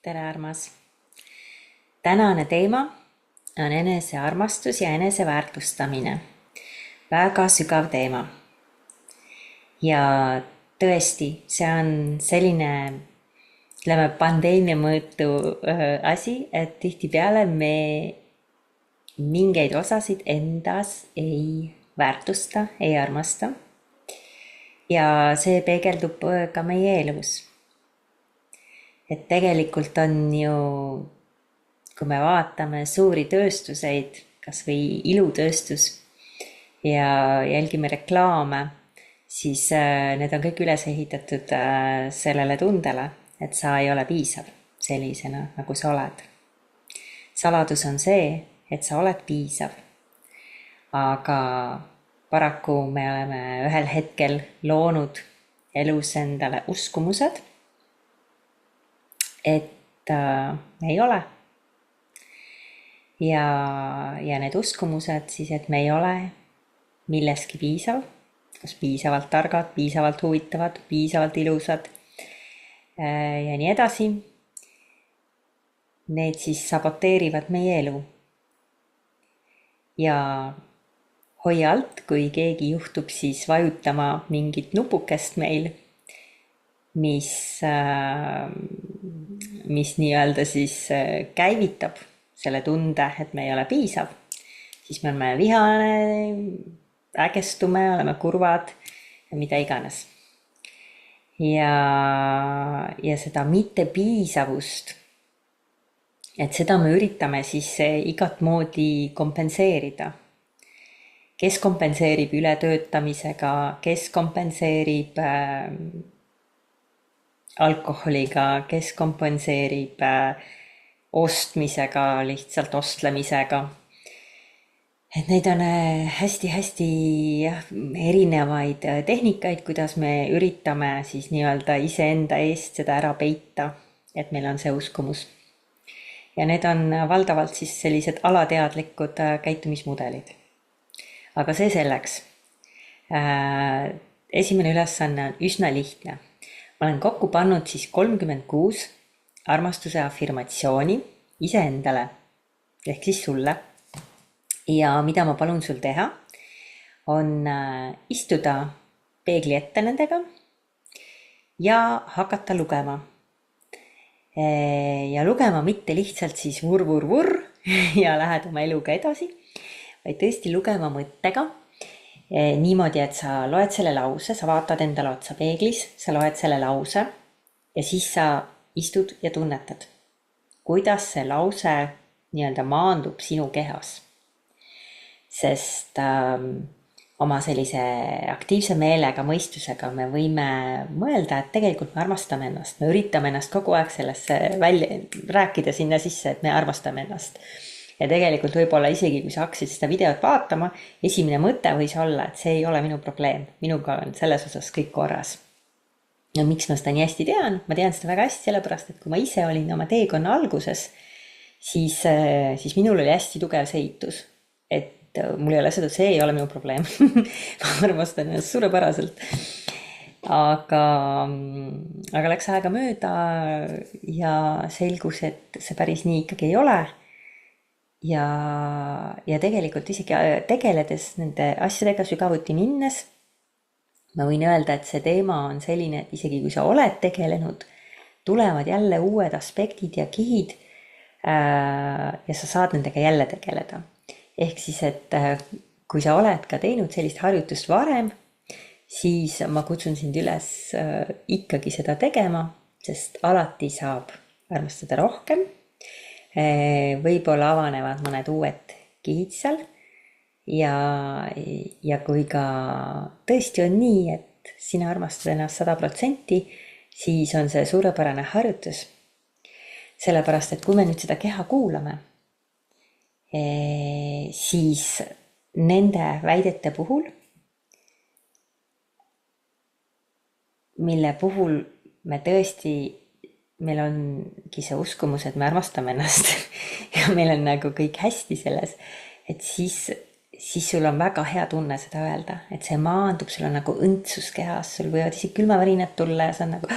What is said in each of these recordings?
tere, armas! Tänane teema on enesearmastus ja eneseväärtustamine. Väga sügav teema. Ja tõesti, see on selline, ütleme, pandeemia mõõtu asi, et tihtipeale me mingeid osasid endas ei väärtusta, ei armasta. Ja see peegeldub ka meie elus. Et tegelikult on ju, kui me vaatame suuri tööstuseid, kas või ilutööstus ja jälgime reklaame, siis need on kõik üles ehitatud sellele tundele, et sa ei ole piisav sellisena, nagu sa oled. Saladus on see, et sa oled piisav. Aga paraku me oleme ühel hetkel loonud elus endale uskumused, et me ei ole. Ja need uskumused siis, et me ei ole milleski piisav, kas piisavalt targad, piisavalt huvitavad, piisavalt ilusad ja nii edasi. Need siis saboteerivad meie elu. Ja hoia alt, kui keegi juhtub siis vajutama mingit nupukest meil, mis nii-öelda siis käivitab selle tunde, et me ei ole piisav, siis me oleme vihane, ägestume, oleme kurvad ja mida iganes. Ja seda mittepiisavust, et seda me üritame siis igat moodi kompenseerida. Kes kompenseerib ületöötamisega, kes kompenseerib alkoholiga, kes kompenseerib ostmisega, lihtsalt ostlemisega. Et neid on hästi-hästi erinevaid tehnikaid, kuidas me üritame siis nii-öelda iseenda eest seda ära peita, et meil on see uskumus. Ja need on valdavalt siis sellised alateadlikud käitumismudelid. Aga see selleks. Esimene ülesanne on üsna lihtne. Ma olen kokku pannud siis 36 armastuse afirmatsiooni iseendale, ehk siis sulle. Ja mida ma palun sul teha, on istuda peegli ette nendega ja hakata lugema. Ja lugema mitte lihtsalt siis vurr ja lähed oma eluga edasi, vaid tõesti lugema mõttega. Niimoodi, et sa loed selle lause, sa vaatad endale otsa peeglis, sa loed selle lause ja siis sa istud ja tunnetad, kuidas see lause nii-öelda maandub sinu kehas. Sest oma sellise aktiivse meelega, mõistusega me võime mõelda, et tegelikult me armastame ennast. Me üritame ennast kogu aeg sellesse rääkida sinna sisse, et me armastame ennast. Ja tegelikult võib-olla isegi, kui sa hakkasid seda videot vaatama, esimene mõte võis olla, et see ei ole minu probleem. Minuga on selles osas kõik korras. Ja miks ma seda nii hästi tean? Ma tean seda väga hästi sellepärast, et kui ma ise olin oma teekonna alguses, siis minul oli hästi tugev seitus. Et mul ei ole seda, see ei ole minu probleem. Ma armastan ennast suurepäraselt. Aga läks aega mööda ja selgus, et see päris nii ikkagi ei ole. Ja tegelikult isegi tegeledes nende asjadega sügavuti minnes, ma võin öelda, et see teema on selline, et isegi kui sa oled tegelenud, tulevad jälle uued aspektid ja kihid ja sa saad nendega jälle tegeleda. Ehk siis, et kui sa oled ka teinud sellist harjutust varem, siis ma kutsun sind üles ikkagi seda tegema, sest alati saab armastada rohkem. Võib-olla avanevad mõned uued kihid seal ja kui ka tõesti on nii, et sina armastad ennast 100%, siis on see suurepärane harjutus. Sellepärast, et kui me nüüd seda keha kuulame, siis nende väidete puhul, mille puhul me tõesti meil ongi see uskumus, et me armastame ennast ja meil on nagu kõik hästi selles, et siis sul on väga hea tunne seda öelda, et see maandub, sul on nagu õndsus kehas, sul võivad isegi külmavärinad tulla ja see on nagu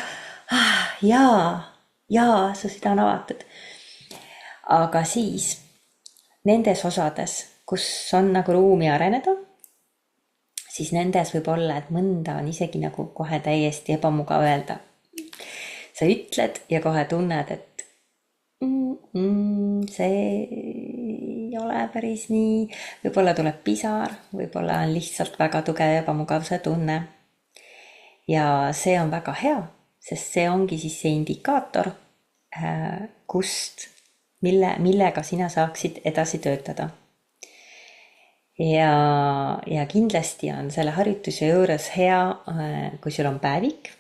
jaa, jaa, su süda on avatud. aga siis nendes osades, kus on nagu ruumi areneda, siis nendes võib olla, et mõnda on isegi nagu kohe täiesti ebamugav öelda. sa ütled ja kohe tunned, et see ei ole päris nii, võib-olla tuleb pisar, võib-olla on lihtsalt väga tugev ebamugav see tunne. ja see on väga hea, sest see ongi siis see indikaator, millega sina saaksid edasi töötada. ja kindlasti on selle harjutuse juures hea, kui sul on päevik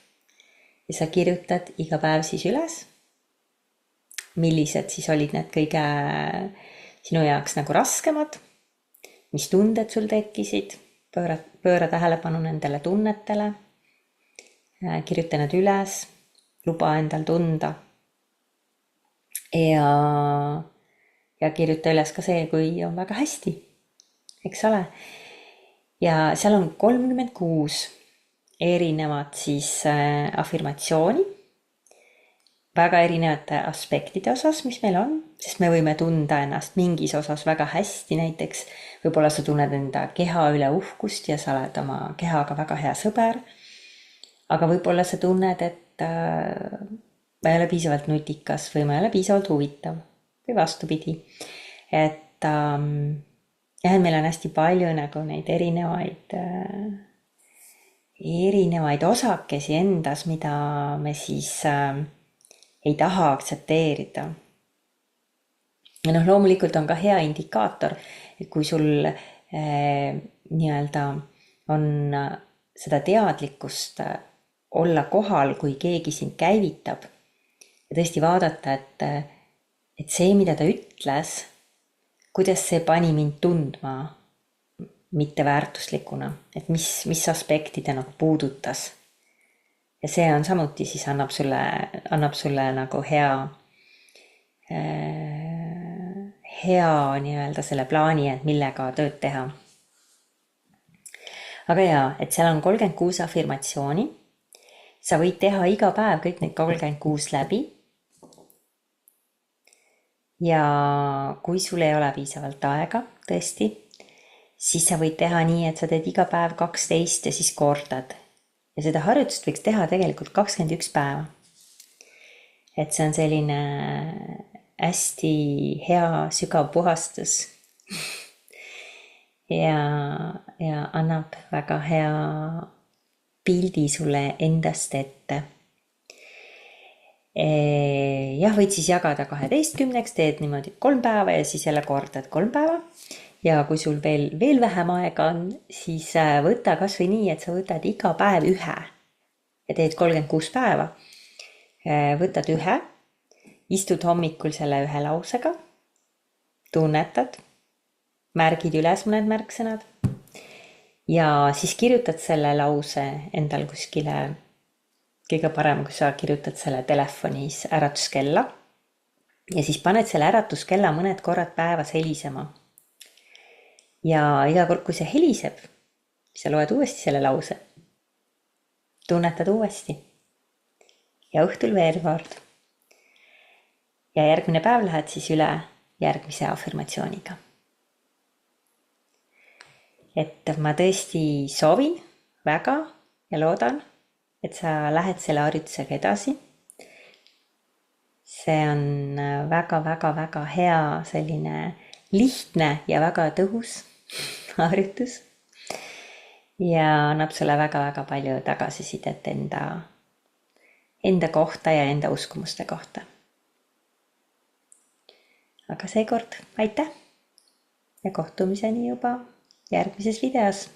ja sa kirjutad iga päev siis üles, millised siis olid need kõige sinu jaoks nagu raskemad, mis tunded sul tekkisid, pööra tähelepanu nendele tunnetele, kirjuta need üles, luba endal tunda ja kirjuta üles ka see, kui on väga hästi, eks ole. ja seal on 36 erinevat siis afirmatsiooni, väga erinevate aspektide osas, mis meil on, sest me võime tunda ennast mingis osas väga hästi, näiteks võib-olla sa tunned enda keha üle uhkust ja sa oled oma kehaga väga hea sõber, aga võib-olla sa tunned, et ma ei ole piisavalt nutikas või ma ei ole piisavalt huvitav või vastupidi. Et meil on hästi palju nagu neid erinevaid osakesi endas, mida me siis ei taha aktsepteerida. ja loomulikult on ka hea indikaator, et kui sul nii-öelda on seda teadlikkust olla kohal, kui keegi sind käivitab ja tõesti vaadata, et see, mida ta ütles, kuidas see pani mind tundma mitteväärtuslikuna, et mis aspekti ta nagu puudutas. ja see on samuti siis annab sulle nagu hea nii-öelda selle plaani, et millega tööd teha. aga jaa, et seal on 36 afirmatsiooni. sa võid teha iga päev kõik need 36 läbi. ja kui sul ei ole piisavalt aega, tõesti, siis sa võid teha nii, et sa teed iga päev 12 ja siis kordad. ja seda harjutust võiks teha tegelikult 21 päeva. et see on selline hästi hea sügav puhastus ja annab väga hea pildi sulle endast ette. Jah, võid siis jagada 12-ks, teed niimoodi 3 päeva ja siis jälle kordad 3 päeva. ja kui sul veel vähem aega on, siis võta kas või nii, et sa võtad iga päev ühe ja teed 36 päeva. Võtad ühe, istud hommikul selle ühe lausega, tunnetad, märgid üles mõned märksõnad ja siis kirjutad selle lause endal kuskile. Kõige parem, kui sa kirjutad selle telefonis äratuskella ja siis paned selle äratuskella mõned korrad päevas helisema. ja iga kord, kui see heliseb, sa loed uuesti selle lause, tunnetad uuesti ja õhtul veel kord. ja järgmine päev lähed siis üle järgmise afirmatsiooniga. et ma tõesti soovin väga ja loodan, et sa lähed selle harjutusega edasi. see on väga hea selline lihtne ja väga tõhus harjutus ja annab sulle väga palju tagasisidet enda kohta ja enda uskumuste kohta. aga seekord aitäh ja kohtumiseni juba järgmises videos.